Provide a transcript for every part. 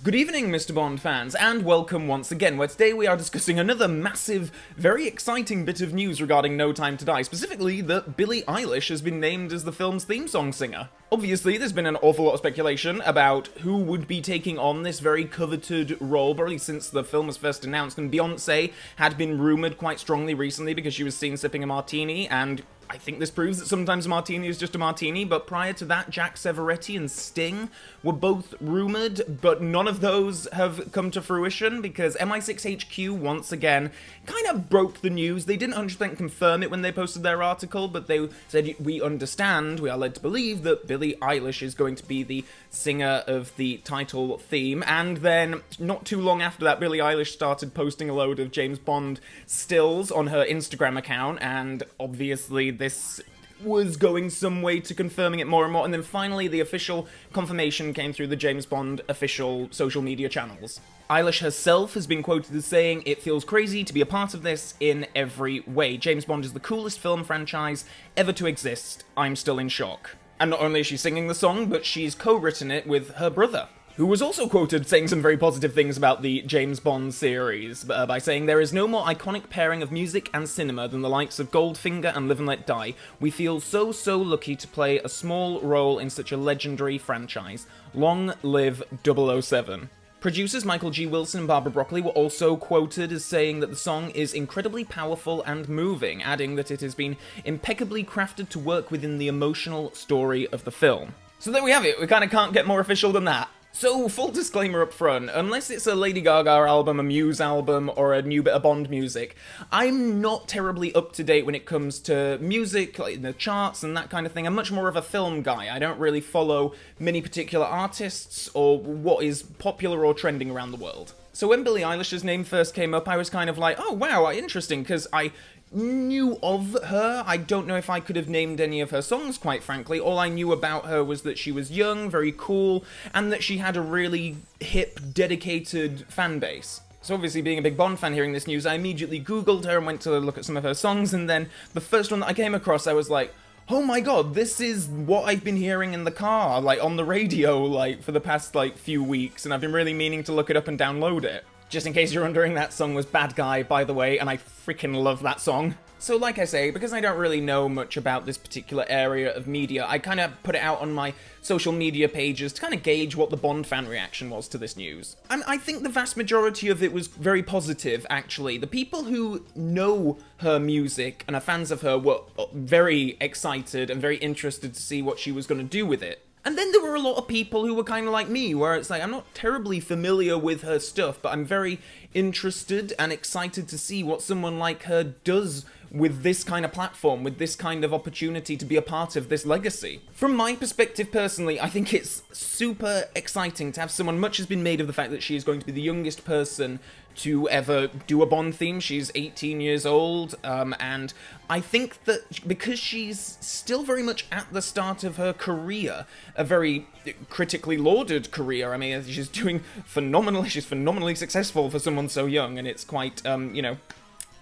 Good evening, Mr. Bond fans, and welcome once again, where today we are discussing another massive, very exciting bit of news regarding No Time to Die, specifically that Billie Eilish has been named as the film's theme song singer. Obviously, there's been an awful lot of speculation about who would be taking on this very coveted role, probably since the film was first announced, and Beyoncé had been rumoured quite strongly recently because she was seen sipping a martini, and I think this proves that sometimes a martini is just a martini, but prior to that, Jack Severetti and Sting were both rumoured, but none of those have come to fruition because MI6HQ, once again, kind of broke the news. They didn't 100% confirm it when they posted their article, but they said, we understand, we are led to believe that Billie Eilish is going to be the singer of the title theme, and then not too long after that, Billie Eilish started posting a load of James Bond stills on her Instagram account, and obviously this was going some way to confirming it more and more, and then finally the official confirmation came through the James Bond official social media channels. Eilish herself has been quoted as saying, "It feels crazy to be a part of this in every way. James Bond is the coolest film franchise ever to exist. I'm still in shock." And not only is she singing the song, but she's co-written it with her brother, who was also quoted saying some very positive things about the James Bond series, by saying, "There is no more iconic pairing of music and cinema than the likes of Goldfinger and Live and Let Die. We feel so lucky to play a small role in such a legendary franchise. Long live 007. Producers Michael G. Wilson and Barbara Broccoli were also quoted as saying that the song is incredibly powerful and moving, adding that it has been impeccably crafted to work within the emotional story of the film. So there we have it, we kind of can't get more official than that. So, full disclaimer up front, unless it's a Lady Gaga album, a Muse album, or a new bit of Bond music, I'm not terribly up to date when it comes to music, like in the charts and that kind of thing. I'm much more of a film guy. I don't really follow many particular artists or what is popular or trending around the world. So when Billie Eilish's name first came up, I was kind of like, oh wow, interesting, because I knew of her. I don't know if I could have named any of her songs, quite frankly. All I knew about her was that she was young, very cool, and that she had a really hip, dedicated fan base. So obviously, being a big Bond fan hearing this news, I immediately googled her and went to look at some of her songs, and then the first one that I came across, I was like, oh my god, this is what I've been hearing in the car, like on the radio, like for the past few weeks, and I've been really meaning to look it up and download it. Just in case you're wondering, that song was Bad Guy, by the way, and I freaking love that song. So like I say, because I don't really know much about this particular area of media, I kind of put it out on my social media pages to kind of gauge what the Bond fan reaction was to this news. And I think the vast majority of it was very positive, actually. The people who know her music and are fans of her were very excited and very interested to see what she was going to do with it. And then there were a lot of people who were kind of like me, where it's like, I'm not terribly familiar with her stuff, but I'm very interested and excited to see what someone like her does with this kind of platform, with this kind of opportunity to be a part of this legacy. From my perspective personally, I think it's super exciting to have someone, much has been made of the fact that she is going to be the youngest person to ever do a Bond theme. She's 18 years old, and I think that because she's still very much at the start of her career, a very critically lauded career, I mean, she's doing phenomenally, she's phenomenally successful for someone so young, and it's quite,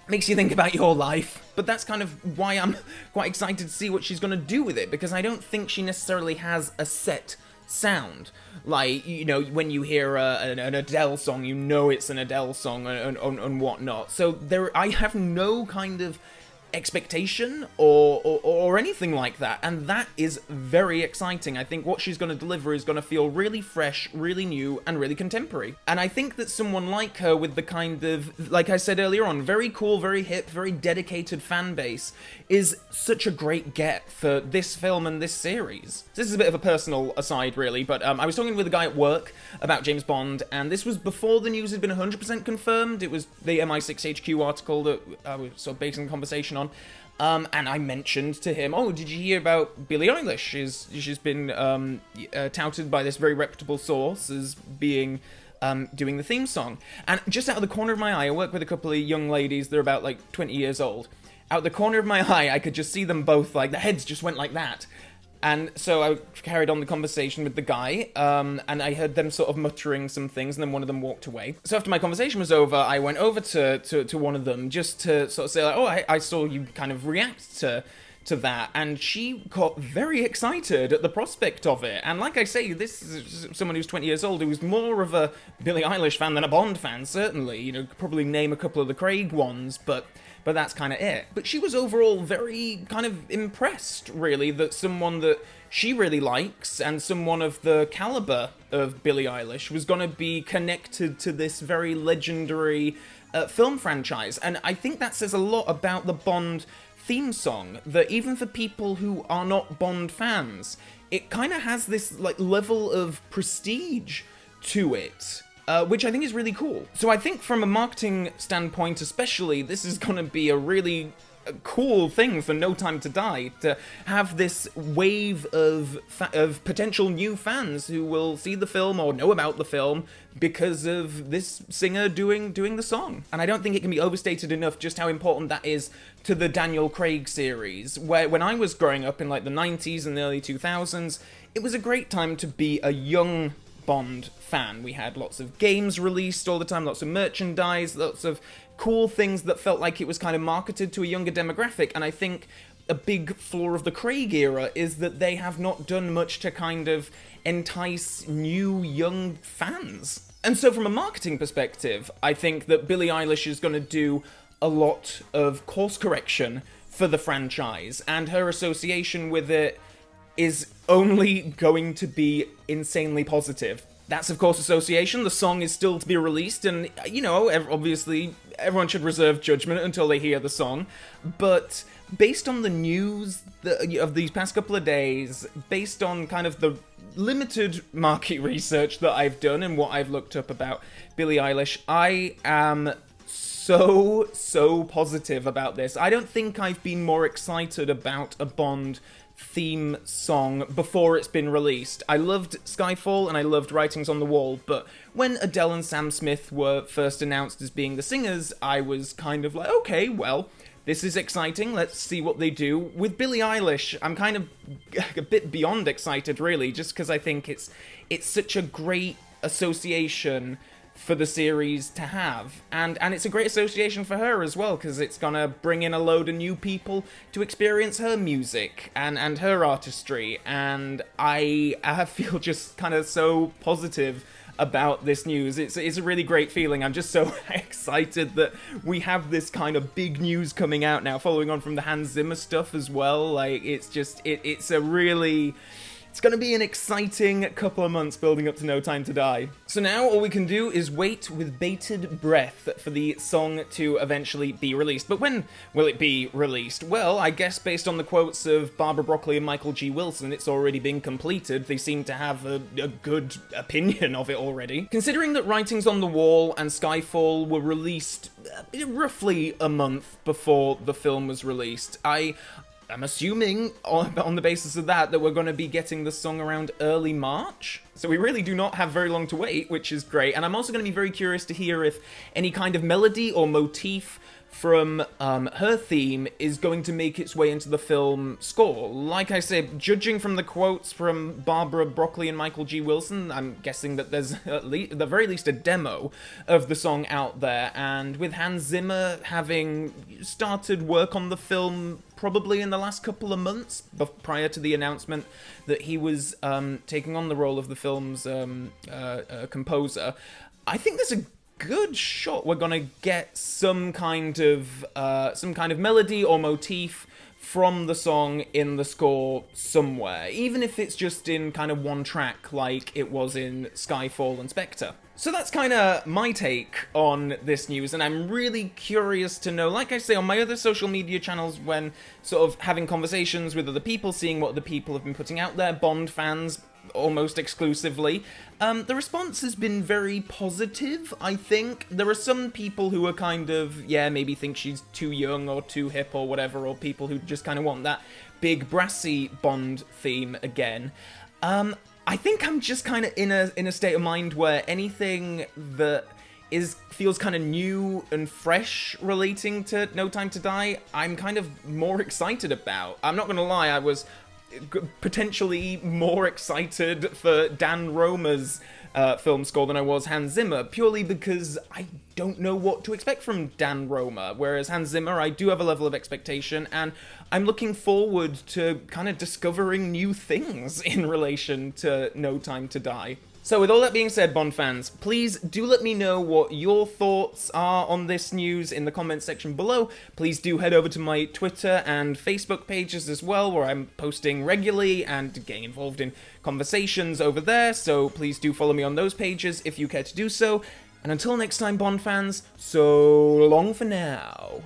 makes you think about your life. But that's kind of why I'm quite excited to see what she's going to do with it, because I don't think she necessarily has a set sound. Like, when you hear an Adele song, you know it's an Adele song and whatnot. So I have no kind of expectation or anything like that, and that is very exciting. I think what she's going to deliver is going to feel really fresh, really new, and really contemporary. And I think that someone like her with the kind of, like I said earlier on, very cool, very hip, very dedicated fan base is such a great get for this film and this series. This is a bit of a personal aside, really, but I was talking with a guy at work about James Bond, and this was before the news had been 100% confirmed. It was the MI6HQ article that I was sort of basing the conversation on. And I mentioned to him, oh, did you hear about Billie Eilish? She's been touted by this very reputable source as being doing the theme song. And just out of the corner of my eye, I work with a couple of young ladies, they're about 20 years old. Out the corner of my eye, I could just see them both, their heads just went like that. And so I carried on the conversation with the guy, and I heard them sort of muttering some things, and then one of them walked away. So after my conversation was over, I went over to one of them just to sort of say, oh, I saw you kind of react to to that, and she got very excited at the prospect of it. And like I say, this is someone who's 20 years old, who's more of a Billie Eilish fan than a Bond fan, certainly. You know, could probably name a couple of the Craig ones, but that's kind of it. But she was overall very kind of impressed, really, that someone that she really likes and someone of the caliber of Billie Eilish was going to be connected to this very legendary film franchise. And I think that says a lot about the Bond theme song, that even for people who are not Bond fans, it kind of has this like level of prestige to it. Which I think is really cool. So I think from a marketing standpoint especially, this is going to be a really cool thing for No Time to Die, to have this wave of potential new fans who will see the film or know about the film because of this singer doing the song. And I don't think it can be overstated enough just how important that is to the Daniel Craig series, where when I was growing up in like the 90s and the early 2000s, it was a great time to be a young Bond fan. We had lots of games released all the time, lots of merchandise, lots of cool things that felt like it was kind of marketed to a younger demographic, and I think a big flaw of the Craig era is that they have not done much to kind of entice new young fans. And so from a marketing perspective, I think that Billie Eilish is going to do a lot of course correction for the franchise, and her association with it is only going to be insanely positive. That's, of course, association. The song is still to be released, and, you know, obviously, everyone should reserve judgment until they hear the song. But based on the news of these past couple of days, based on kind of the limited market research that I've done and what I've looked up about Billie Eilish, I am so positive about this. I don't think I've been more excited about a Bond theme song before it's been released. I loved Skyfall and I loved Writings on the Wall, but when Adele and Sam Smith were first announced as being the singers, I was kind of like, okay, well, this is exciting, let's see what they do. With Billie Eilish, I'm kind of a bit beyond excited, really, just because I think it's such a great association for the series to have, and it's a great association for her as well, because it's gonna bring in a load of new people to experience her music and her artistry, and I feel just kind of so positive about this news. It's a really great feeling. I'm just so excited that we have this kind of big news coming out now, following on from the Hans Zimmer stuff as well. Like, it's just, it's a really... It's going to be an exciting couple of months building up to No Time to Die. So now all we can do is wait with bated breath for the song to eventually be released. But when will it be released? Well, I guess based on the quotes of Barbara Broccoli and Michael G. Wilson, it's already been completed. They seem to have a good opinion of it already. Considering that Writings on the Wall and Skyfall were released roughly a month before the film was released, I'm assuming, on the basis of that we're going to be getting the song around early March. So we really do not have very long to wait, which is great. And I'm also going to be very curious to hear if any kind of melody or motif from her theme is going to make its way into the film score. Like I said, judging from the quotes from Barbara Broccoli and Michael G. Wilson, I'm guessing that there's at the very least a demo of the song out there, and with Hans Zimmer having started work on the film probably in the last couple of months, prior to the announcement that he was taking on the role of the film's composer, I think there's a good shot we're gonna get some kind of melody or motif from the song in the score somewhere, even if it's just in kind of one track like it was in Skyfall and Spectre. So that's kind of my take on this news, and I'm really curious to know, like I say, on my other social media channels, when sort of having conversations with other people, seeing what other people have been putting out there, Bond fans almost exclusively, the response has been very positive, I think. There are some people who are kind of, maybe think she's too young or too hip or whatever, or people who just kind of want that big brassy Bond theme again. I think I'm just kind of in a state of mind where anything that feels kind of new and fresh relating to No Time to Die, I'm kind of more excited about. I'm not gonna lie, I was potentially more excited for Dan Romer's film score than I was Hans Zimmer, purely because I don't know what to expect from Dan Romer, whereas Hans Zimmer, I do have a level of expectation, and I'm looking forward to kind of discovering new things in relation to No Time to Die. So with all that being said, Bond fans, please do let me know what your thoughts are on this news in the comments section below. Please do head over to my Twitter and Facebook pages as well, where I'm posting regularly and getting involved in conversations over there, so please do follow me on those pages if you care to do so. And until next time, Bond fans, so long for now.